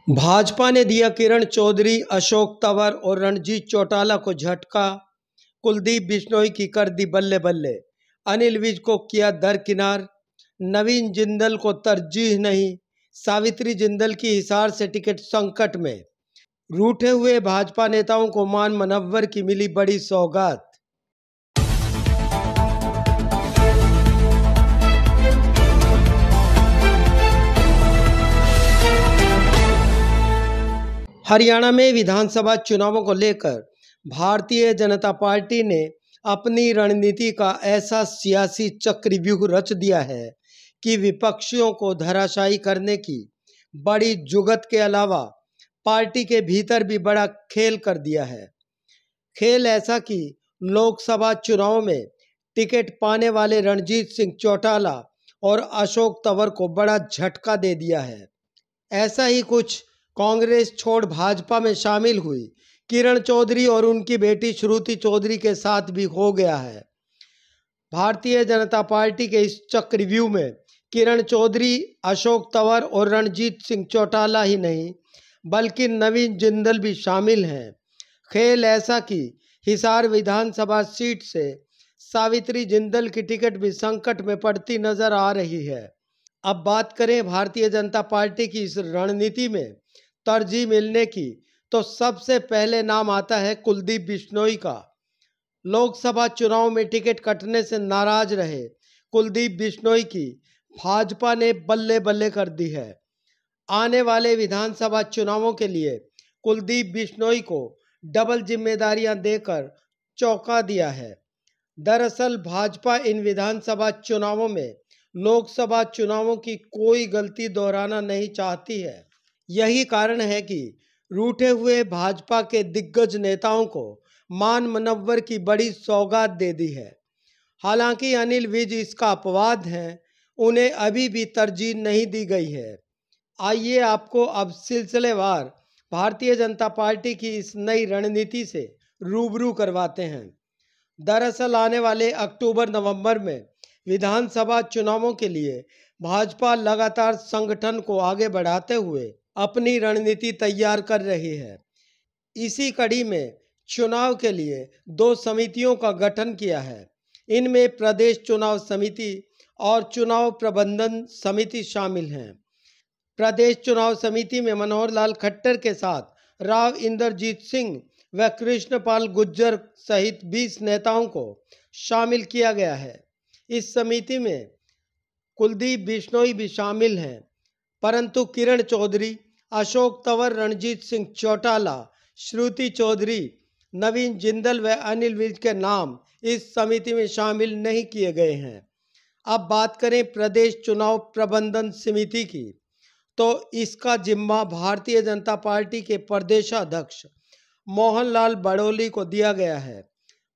भाजपा ने दिया किरण चौधरी, अशोक तंवर और रणजीत चौटाला को झटका। कुलदीप बिश्नोई की कर दी बल्ले बल्ले, अनिल विज को किया दरकिनार। नवीन जिंदल को तरजीह नहीं, सावित्री जिंदल की हिसार से टिकट संकट में। रूठे हुए भाजपा नेताओं को मान मनव्वर की मिली बड़ी सौगात। हरियाणा में विधानसभा चुनावों को लेकर भारतीय जनता पार्टी ने अपनी रणनीति का ऐसा सियासी चक्रव्यूह रच दिया है कि विपक्षियों को धराशायी करने की बड़ी जुगत के अलावा पार्टी के भीतर भी बड़ा खेल कर दिया है। खेल ऐसा कि लोकसभा चुनाव में टिकट पाने वाले रणजीत सिंह चौटाला और अशोक तंवर को बड़ा झटका दे दिया है। ऐसा ही कुछ कांग्रेस छोड़ भाजपा में शामिल हुई किरण चौधरी और उनकी बेटी श्रुति चौधरी के साथ भी हो गया है। भारतीय जनता पार्टी के इस चक्रव्यूह में किरण चौधरी, अशोक तंवर और रणजीत सिंह चौटाला ही नहीं बल्कि नवीन जिंदल भी शामिल हैं। खेल ऐसा कि हिसार विधानसभा सीट से सावित्री जिंदल की टिकट भी संकट में पड़ती नजर आ रही है। अब बात करें भारतीय जनता पार्टी की इस रणनीति में तरजीह मिलने की, तो सबसे पहले नाम आता है कुलदीप बिश्नोई का। लोकसभा चुनाव में टिकट कटने से नाराज रहे कुलदीप बिश्नोई की भाजपा ने बल्ले बल्ले कर दी है। आने वाले विधानसभा चुनावों के लिए कुलदीप बिश्नोई को डबल जिम्मेदारियां देकर चौंका दिया है। दरअसल भाजपा इन विधानसभा चुनावों में लोकसभा चुनावों की कोई गलती दोहराना नहीं चाहती है। यही कारण है कि रूठे हुए भाजपा के दिग्गज नेताओं को मान मनव्वर की बड़ी सौगात दे दी है। हालांकि अनिल विज इसका अपवाद हैं, उन्हें अभी भी तरजीह नहीं दी गई है। आइए आपको अब सिलसिलेवार भारतीय जनता पार्टी की इस नई रणनीति से रूबरू करवाते हैं। दरअसल आने वाले अक्टूबर-नवंबर में विधानसभा चुनावों के लिए भाजपा लगातार संगठन को आगे बढ़ाते हुए अपनी रणनीति तैयार कर रही है। इसी कड़ी में चुनाव के लिए 2 समितियों का गठन किया है। इनमें प्रदेश चुनाव समिति और चुनाव प्रबंधन समिति शामिल हैं। प्रदेश चुनाव समिति में मनोहर लाल खट्टर के साथ राव इंद्रजीत सिंह व कृष्णपाल गुर्जर सहित 20 नेताओं को शामिल किया गया है। इस समिति में कुलदीप बिश्नोई भी शामिल हैं, परंतु किरण चौधरी, अशोक तंवर, रणजीत सिंह चौटाला, श्रुति चौधरी, नवीन जिंदल व अनिल विज के नाम इस समिति में शामिल नहीं किए गए हैं। अब बात करें प्रदेश चुनाव प्रबंधन समिति की, तो इसका जिम्मा भारतीय जनता पार्टी के प्रदेशाध्यक्ष मोहनलाल बड़ोली को दिया गया है।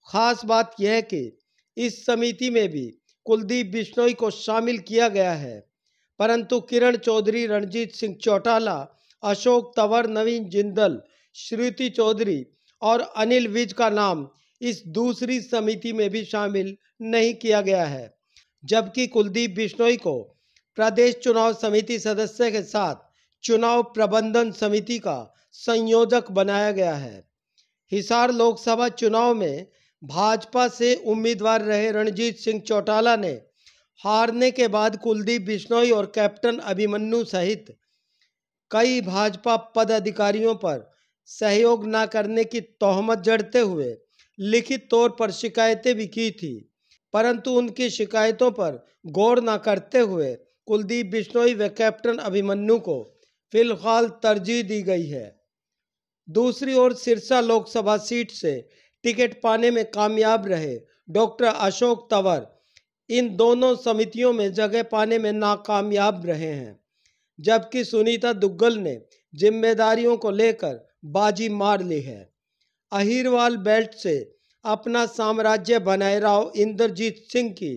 खास बात यह है कि इस समिति में भी कुलदीप बिश्नोई को शामिल किया गया है, परंतु किरण चौधरी, रणजीत सिंह चौटाला, अशोक तंवर, नवीन जिंदल, श्रुति चौधरी और अनिल विज का नाम इस दूसरी समिति में भी शामिल नहीं किया गया है। जबकि कुलदीप बिश्नोई को प्रदेश चुनाव समिति सदस्य के साथ चुनाव प्रबंधन समिति का संयोजक बनाया गया है। हिसार लोकसभा चुनाव में भाजपा से उम्मीदवार रहे रणजीत सिंह चौटाला ने हारने के बाद कुलदीप बिश्नोई और कैप्टन अभिमन्यु सहित कई भाजपा पदाधिकारियों पर सहयोग न करने की तोहमत जड़ते हुए लिखित तौर पर शिकायतें भी की थी, परंतु उनकी शिकायतों पर गौर न करते हुए कुलदीप बिश्नोई व कैप्टन अभिमन्यु को फिलहाल तरजीह दी गई है। दूसरी ओर सिरसा लोकसभा सीट से टिकट पाने में कामयाब रहे डॉक्टर अशोक तंवर इन दोनों समितियों में जगह पाने में नाकामयाब रहे हैं, जबकि सुनीता दुग्गल ने जिम्मेदारियों को लेकर बाजी मार ली है। अहिरवाल बेल्ट से अपना साम्राज्य बनाए राव इंद्रजीत सिंह की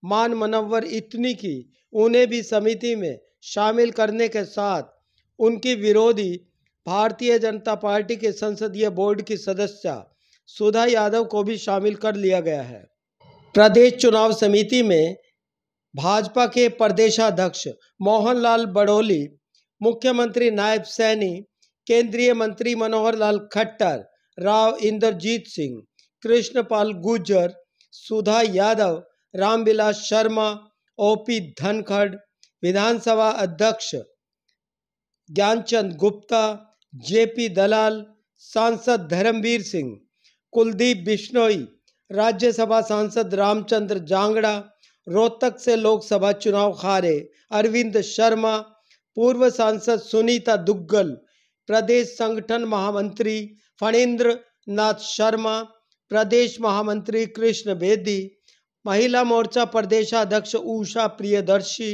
मान मनव्वर इतनी की उन्हें भी समिति में शामिल करने के साथ उनकी विरोधी भारतीय जनता पार्टी के संसदीय बोर्ड की सदस्य सुधा यादव को भी शामिल कर लिया गया है। प्रदेश चुनाव समिति में भाजपा के प्रदेशाध्यक्ष मोहनलाल बड़ोली, मुख्यमंत्री नायब सैनी, केंद्रीय मंत्री मनोहर लाल खट्टर, राव इंद्रजीत सिंह, कृष्णपाल गुर्जर, सुधा यादव, रामविलास शर्मा, ओपी धनखड़, विधानसभा अध्यक्ष ज्ञानचंद गुप्ता, जेपी दलाल, सांसद धर्मवीर सिंह, कुलदीप बिश्नोई, राज्यसभा सांसद रामचंद्र जांगड़ा, रोहतक से लोकसभा चुनाव हारे अरविंद शर्मा, पूर्व सांसद सुनीता दुग्गल, प्रदेश संगठन महामंत्री फणींद्र नाथ शर्मा, प्रदेश महामंत्री कृष्ण बेदी, महिला मोर्चा प्रदेशाध्यक्ष उषा प्रियदर्शी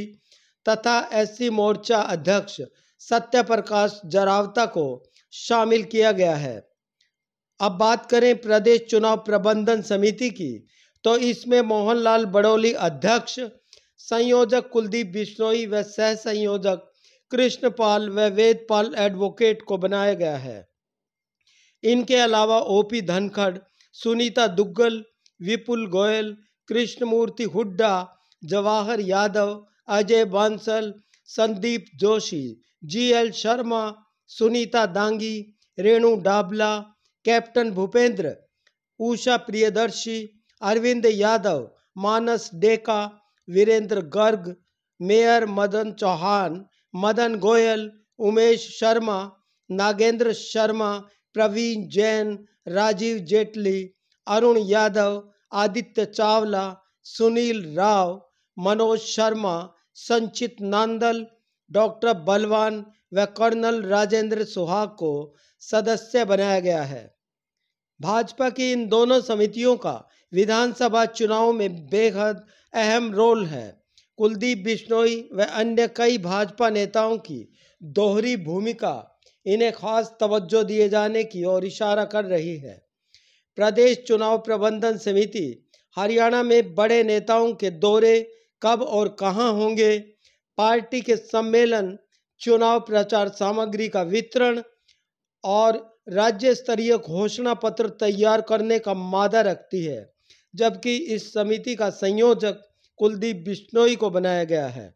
तथा एससी मोर्चा अध्यक्ष सत्यप्रकाश जरावता को शामिल किया गया है। अब बात करें प्रदेश चुनाव प्रबंधन समिति की, तो इसमें मोहनलाल बड़ौली अध्यक्ष, संयोजक कुलदीप बिश्नोई व सह संयोजक कृष्णपाल व वेदपाल एडवोकेट को बनाया गया है। इनके अलावा OP Dhankhar, Sunita Duggal, Vipul Goyal, Krishnamurthy Hooda, Jawahar Yadav, Ajay Bansal, Sandeep Joshi, GL Sharma, Sunita Dangi, Renu Dabla, captain Bhupendra, Usha Priyadarshi, Arvind Yadav, मानस डेका, वीरेंद्र गर्ग, मेयर मदन चौहान, मदन गोयल, उमेश शर्मा, नागेंद्र शर्मा, प्रवीण जैन, राजीव जेटली, अरुण यादव, आदित्य चावला, सुनील राव, मनोज शर्मा, संचित नांदल, डॉक्टर बलवान व कर्नल राजेंद्र सुहाग को सदस्य बनाया गया है। भाजपा की इन दोनों समितियों का विधानसभा चुनाव में बेहद अहम रोल है। कुलदीप बिश्नोई व अन्य कई भाजपा नेताओं की दोहरी भूमिका इन्हें खास तवज्जो दिए जाने की ओर इशारा कर रही है। प्रदेश चुनाव प्रबंधन समिति हरियाणा में बड़े नेताओं के दौरे कब और कहां होंगे, पार्टी के सम्मेलन, चुनाव प्रचार सामग्री का वितरण और राज्य स्तरीय घोषणा पत्र तैयार करने का मादा रखती है, जबकि इस समिति का संयोजक कुलदीप बिश्नोई को बनाया गया है।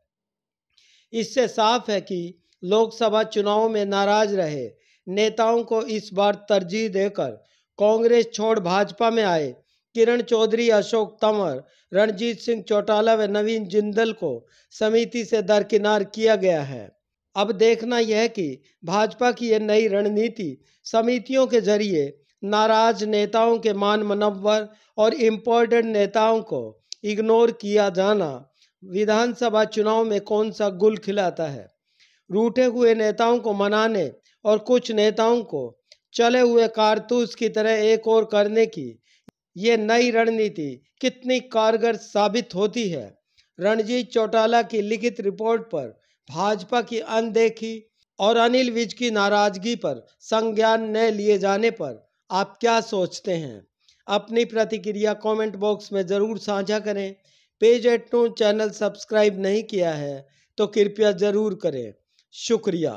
इससे साफ है कि लोकसभा चुनाव में नाराज रहे नेताओं को इस बार तरजीह देकर कांग्रेस छोड़ भाजपा में आए किरण चौधरी, अशोक तंवर, रणजीत सिंह चौटाला व नवीन जिंदल को समिति से दरकिनार किया गया है। अब देखना यह है कि भाजपा की यह नई रणनीति समितियों के जरिए नाराज नेताओं के मान मनव्वर और इम्पोर्टेंट नेताओं को इग्नोर किया जाना विधानसभा चुनाव में कौन सा गुल खिलाता है। रूठे हुए नेताओं को मनाने और कुछ नेताओं को चले हुए कारतूस की तरह एक और करने की ये नई रणनीति कितनी कारगर साबित होती है। रणजीत चौटाला की लिखित रिपोर्ट पर भाजपा की अनदेखी और अनिल विज की नाराजगी पर संज्ञान न लिए जाने पर आप क्या सोचते हैं? अपनी प्रतिक्रिया कमेंट बॉक्स में ज़रूर साझा करें। पेज @न्यूज़ चैनल सब्सक्राइब नहीं किया है तो कृपया ज़रूर करें। शुक्रिया।